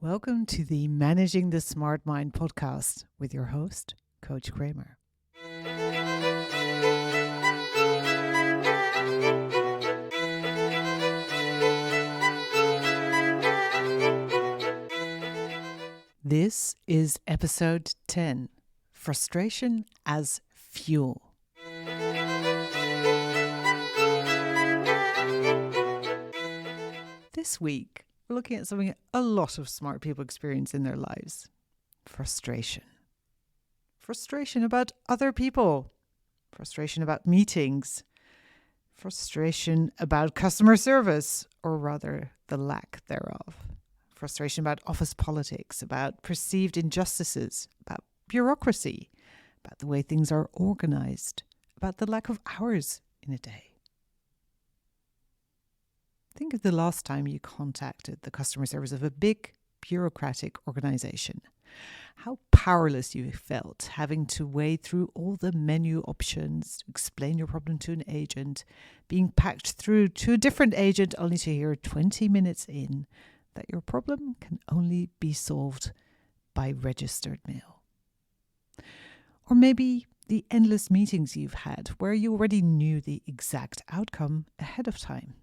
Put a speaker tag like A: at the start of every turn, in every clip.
A: Welcome to the Managing the Smart Mind podcast with your host, Coach Kramer. This is episode 10, Frustration as Fuel. This week, we're looking at something a lot of smart people experience in their lives. Frustration. Frustration about other people. Frustration about meetings. Frustration about customer service, or rather the lack thereof. Frustration about office politics, about perceived injustices, about bureaucracy, about the way things are organized, about the lack of hours in a day. Think of the last time you contacted the customer service of a big bureaucratic organization. How powerless you felt having to wade through all the menu options, explain your problem to an agent, being packed through to a different agent only to hear 20 minutes in that your problem can only be solved by registered mail. Or maybe the endless meetings you've had where you already knew the exact outcome ahead of time.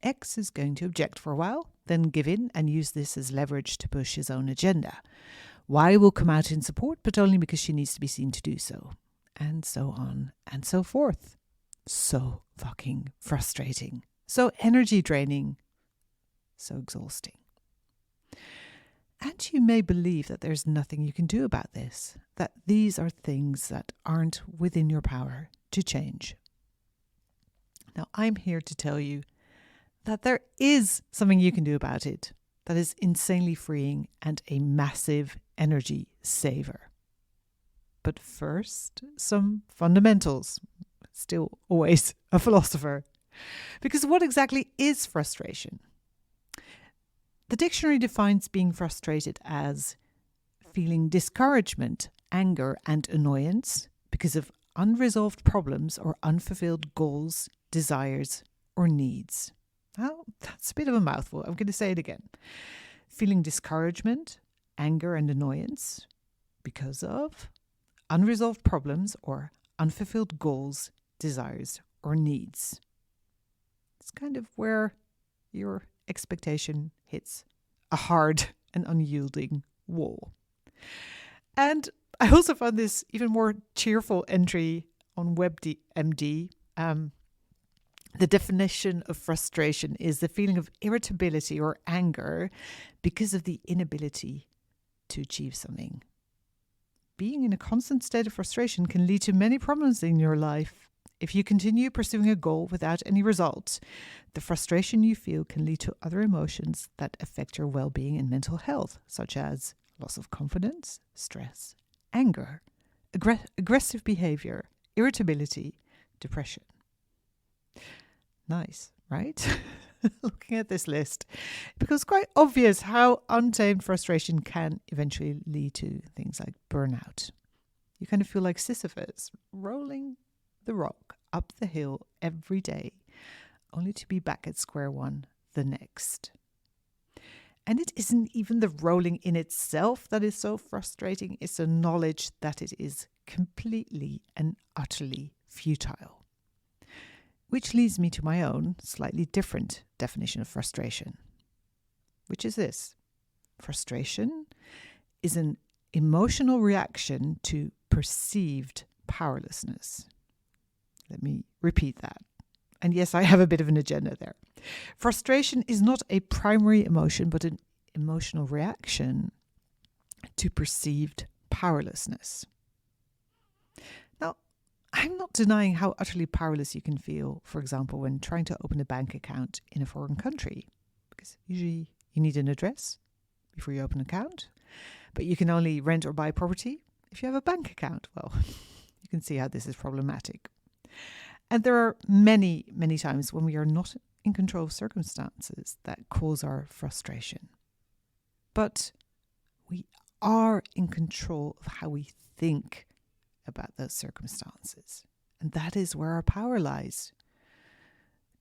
A: X is going to object for a while, then give in and use this as leverage to push his own agenda. Y will come out in support, but only because she needs to be seen to do so. And so on and so forth. So fucking frustrating. So energy draining. So exhausting. And you may believe that there's nothing you can do about this, that these are things that aren't within your power to change. Now, I'm here to tell you that there is something you can do about it that is insanely freeing and a massive energy saver. But first, some fundamentals. Still always a philosopher. Because what exactly is frustration? The dictionary defines being frustrated as feeling discouragement, anger, and annoyance because of unresolved problems or unfulfilled goals, desires, or needs. Well, that's a bit of a mouthful. I'm going to say it again. Feeling discouragement, anger, and annoyance because of unresolved problems or unfulfilled goals, desires, or needs. It's kind of where your expectation hits a hard and unyielding wall. And I also found this even more cheerful entry on WebMD. The definition of frustration is the feeling of irritability or anger because of the inability to achieve something. Being in a constant state of frustration can lead to many problems in your life. If you continue pursuing a goal without any results, the frustration you feel can lead to other emotions that affect your well-being and mental health, such as loss of confidence, stress, anger, aggressive behavior, irritability, depression. Nice, right? Looking at this list, it becomes quite obvious how untamed frustration can eventually lead to things like burnout. You kind of feel like Sisyphus rolling the rock up the hill every day, only to be back at square one the next. And it isn't even the rolling in itself that is so frustrating, it's the knowledge that it is completely and utterly futile. Which leads me to my own, slightly different definition of frustration, which is this. Frustration is an emotional reaction to perceived powerlessness. Let me repeat that. And yes, I have a bit of an agenda there. Frustration is not a primary emotion, but an emotional reaction to perceived powerlessness. Now, I'm not denying how utterly powerless you can feel, for example, when trying to open a bank account in a foreign country. Because usually you need an address before you open an account, but you can only rent or buy property if you have a bank account. Well, you can see how this is problematic. And there are many, many times when we are not in control of circumstances that cause our frustration. But we are in control of how we think about those circumstances. And that is where our power lies.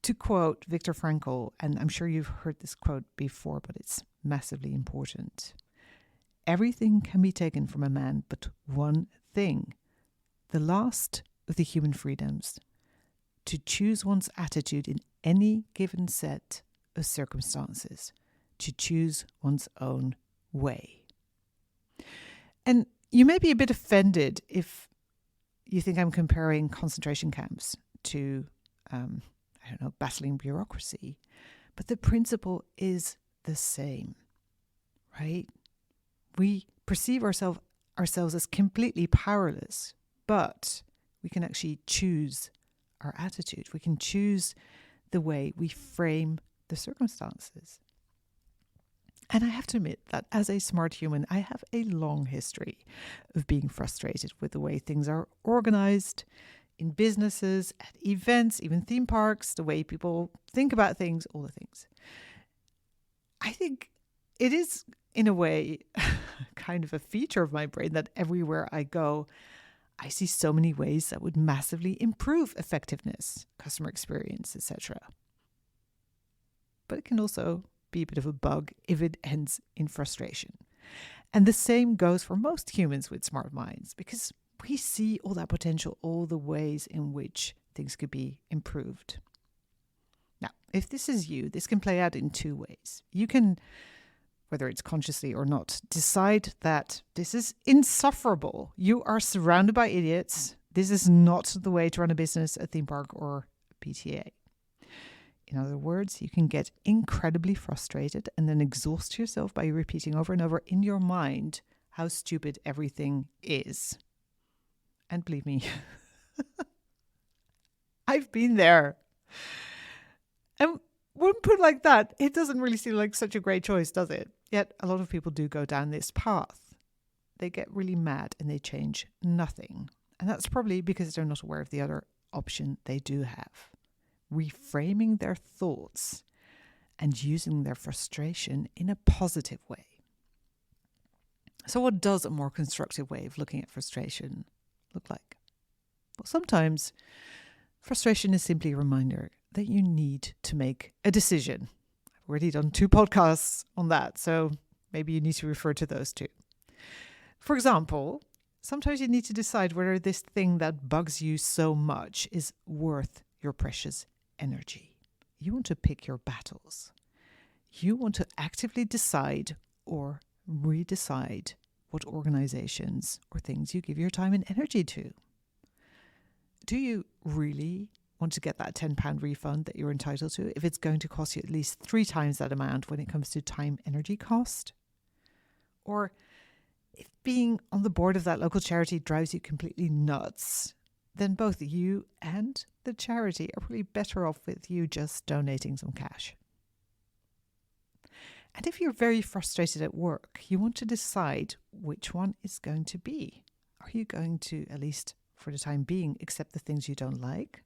A: To quote Viktor Frankl, and I'm sure you've heard this quote before, but it's massively important. Everything can be taken from a man but one thing, the last of the human freedoms, to choose one's attitude in any given set of circumstances, to choose one's own way. And you may be a bit offended if you think I'm comparing concentration camps to, battling bureaucracy, but the principle is the same, right? We perceive ourselves as completely powerless, but we can actually choose our attitude. We can choose the way we frame the circumstances. And I have to admit that as a smart human, I have a long history of being frustrated with the way things are organized in businesses, at events, even theme parks, the way people think about things, all the things. I think it is, in a way, kind of a feature of my brain that everywhere I go, I see so many ways that would massively improve effectiveness, customer experience, etc. But it can also be a bit of a bug if it ends in frustration. And the same goes for most humans with smart minds, because we see all that potential, all the ways in which things could be improved. Now, if this is you, this can play out in two ways. You can, whether it's consciously or not, decide that this is insufferable. You are surrounded by idiots. This is not the way to run a business, a theme park, or a PTA. In other words, you can get incredibly frustrated and then exhaust yourself by repeating over and over in your mind how stupid everything is. And believe me, I've been there. And when put like that, it doesn't really seem like such a great choice, does it? Yet a lot of people do go down this path. They get really mad and they change nothing. And that's probably because they're not aware of the other option they do have. Reframing their thoughts and using their frustration in a positive way. So what does a more constructive way of looking at frustration look like? Well, sometimes frustration is simply a reminder that you need to make a decision. I've already done 2 podcasts on that, so maybe you need to refer to those too. For example, sometimes you need to decide whether this thing that bugs you so much is worth your precious energy. You want to pick your battles. You want to actively decide or redecide what organizations or things you give your time and energy to. Do you really want to get that £10 refund that you're entitled to if it's going to cost you at least 3 times that amount when it comes to time energy cost? Or if being on the board of that local charity drives you completely nuts, then both you and the charity are probably better off with you just donating some cash. And if you're very frustrated at work, you want to decide which one it's going to be. Are you going to, at least for the time being, accept the things you don't like?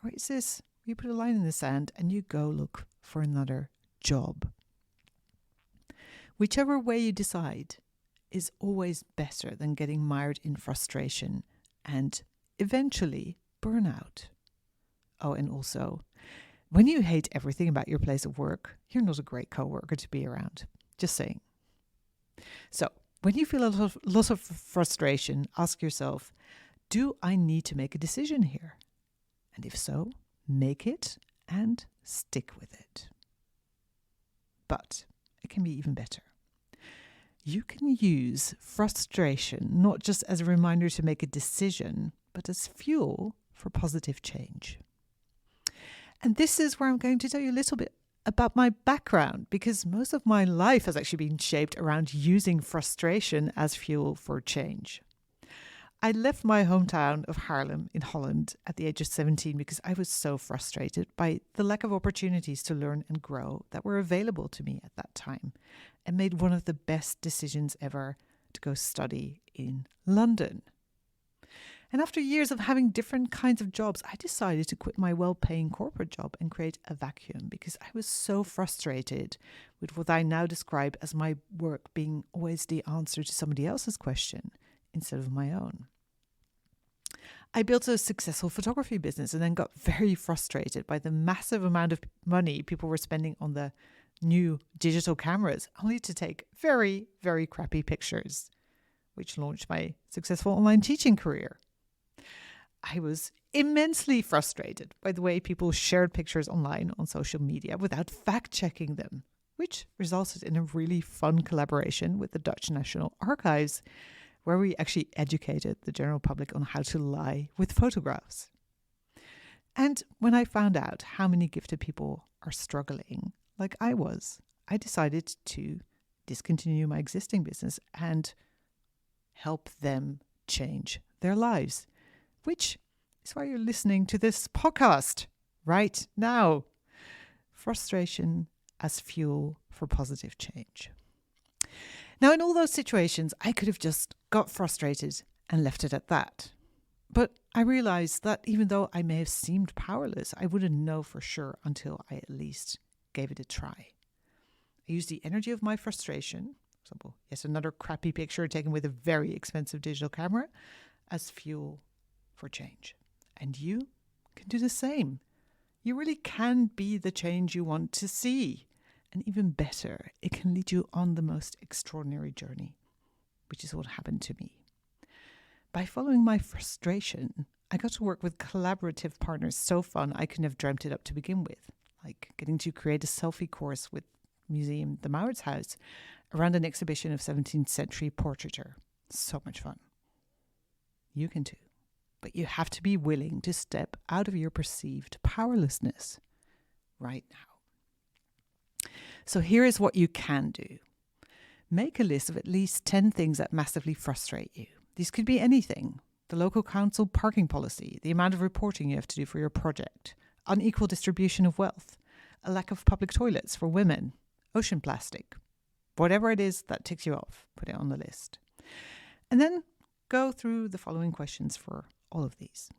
A: Or is this, you put a line in the sand and you go look for another job? Whichever way you decide is always better than getting mired in frustration and eventually burnout. Oh, and also, when you hate everything about your place of work, you're not a great coworker to be around. Just saying. So, when you feel a lot of frustration, ask yourself, do I need to make a decision here? And if so, make it and stick with it. But it can be even better. You can use frustration not just as a reminder to make a decision, but as fuel for positive change. And this is where I'm going to tell you a little bit about my background, because most of my life has actually been shaped around using frustration as fuel for change. I left my hometown of Haarlem in Holland at the age of 17 because I was so frustrated by the lack of opportunities to learn and grow that were available to me at that time, and made one of the best decisions ever to go study in London. And after years of having different kinds of jobs, I decided to quit my well-paying corporate job and create a vacuum because I was so frustrated with what I now describe as my work being always the answer to somebody else's question instead of my own. I built a successful photography business and then got very frustrated by the massive amount of money people were spending on the new digital cameras, only to take very, very crappy pictures, which launched my successful online teaching career. I was immensely frustrated by the way people shared pictures online on social media without fact-checking them, which resulted in a really fun collaboration with the Dutch National Archives, where we actually educated the general public on how to lie with photographs. And when I found out how many gifted people are struggling, like I was, I decided to discontinue my existing business and help them change their lives, which is why you're listening to this podcast right now. Frustration as fuel for positive change. Now, in all those situations, I could have just got frustrated and left it at that. But I realized that even though I may have seemed powerless, I wouldn't know for sure until I at least gave it a try. I used the energy of my frustration, for example, yes, another crappy picture taken with a very expensive digital camera, as fuel for change. And you can do the same. You really can be the change you want to see. And even better, it can lead you on the most extraordinary journey, which is what happened to me. By following my frustration, I got to work with collaborative partners so fun I couldn't have dreamt it up to begin with, like getting to create a selfie course with Museum the Mauritshuis around an exhibition of 17th century portraiture. So much fun. You can too, but you have to be willing to step out of your perceived powerlessness right now. So here is what you can do. Make a list of at least 10 things that massively frustrate you. These could be anything. The local council parking policy, the amount of reporting you have to do for your project, unequal distribution of wealth, a lack of public toilets for women, ocean plastic. Whatever it is that ticks you off, put it on the list. And then go through the following questions for all of these.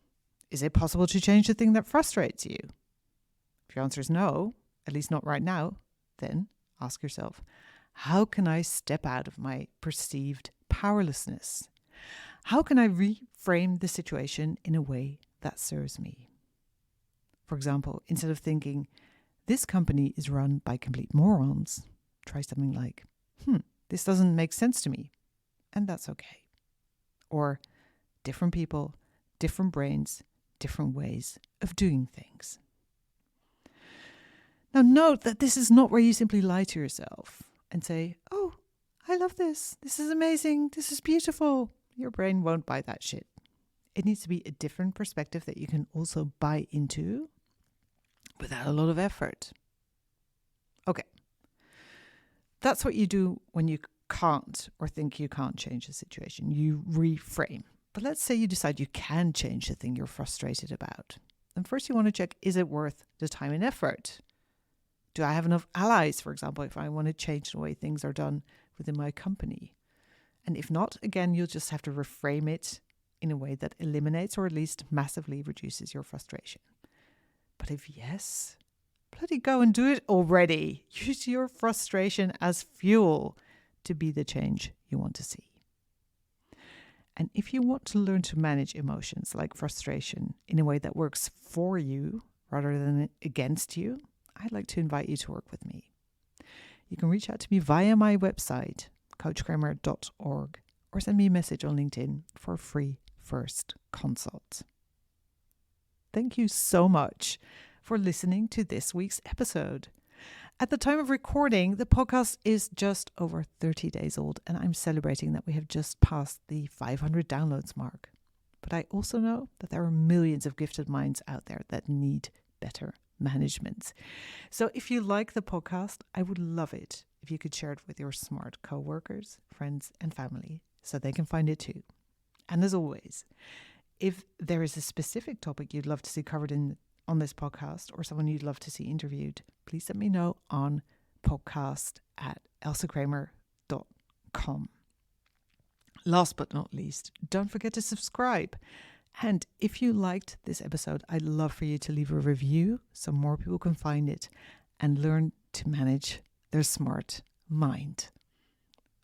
A: Is it possible to change the thing that frustrates you? If your answer is no, at least not right now, then ask yourself, how can I step out of my perceived powerlessness? How can I reframe the situation in a way that serves me? For example, instead of thinking, this company is run by complete morons, try something like, this doesn't make sense to me, and that's okay. Or different people, different brains, different ways of doing things. Now note that this is not where you simply lie to yourself and say, oh, I love this. This is amazing. This is beautiful. Your brain won't buy that shit. It needs to be a different perspective that you can also buy into without a lot of effort. Okay. That's what you do when you can't or think you can't change the situation. You reframe. But let's say you decide you can change the thing you're frustrated about. Then first you want to check, is it worth the time and effort? Do I have enough allies, for example, if I want to change the way things are done within my company? And if not, again, you'll just have to reframe it in a way that eliminates or at least massively reduces your frustration. But if yes, bloody go and do it already. Use your frustration as fuel to be the change you want to see. And if you want to learn to manage emotions like frustration in a way that works for you rather than against you, I'd like to invite you to work with me. You can reach out to me via my website, coachkramer.org, or send me a message on LinkedIn for a free first consult. Thank you so much for listening to this week's episode. At the time of recording, the podcast is just over 30 days old, and I'm celebrating that we have just passed the 500 downloads mark. But I also know that there are millions of gifted minds out there that need better management. So if you like the podcast, I would love it if you could share it with your smart co-workers, friends, and family so they can find it too. And as always, if there is a specific topic you'd love to see covered on this podcast or someone you'd love to see interviewed, please let me know on podcast@elsakramer.com. Last but not least, don't forget to subscribe. And if you liked this episode, I'd love for you to leave a review so more people can find it and learn to manage their smart mind.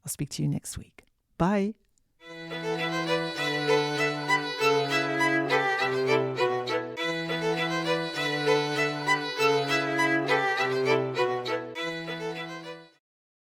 A: I'll speak to you next week. Bye.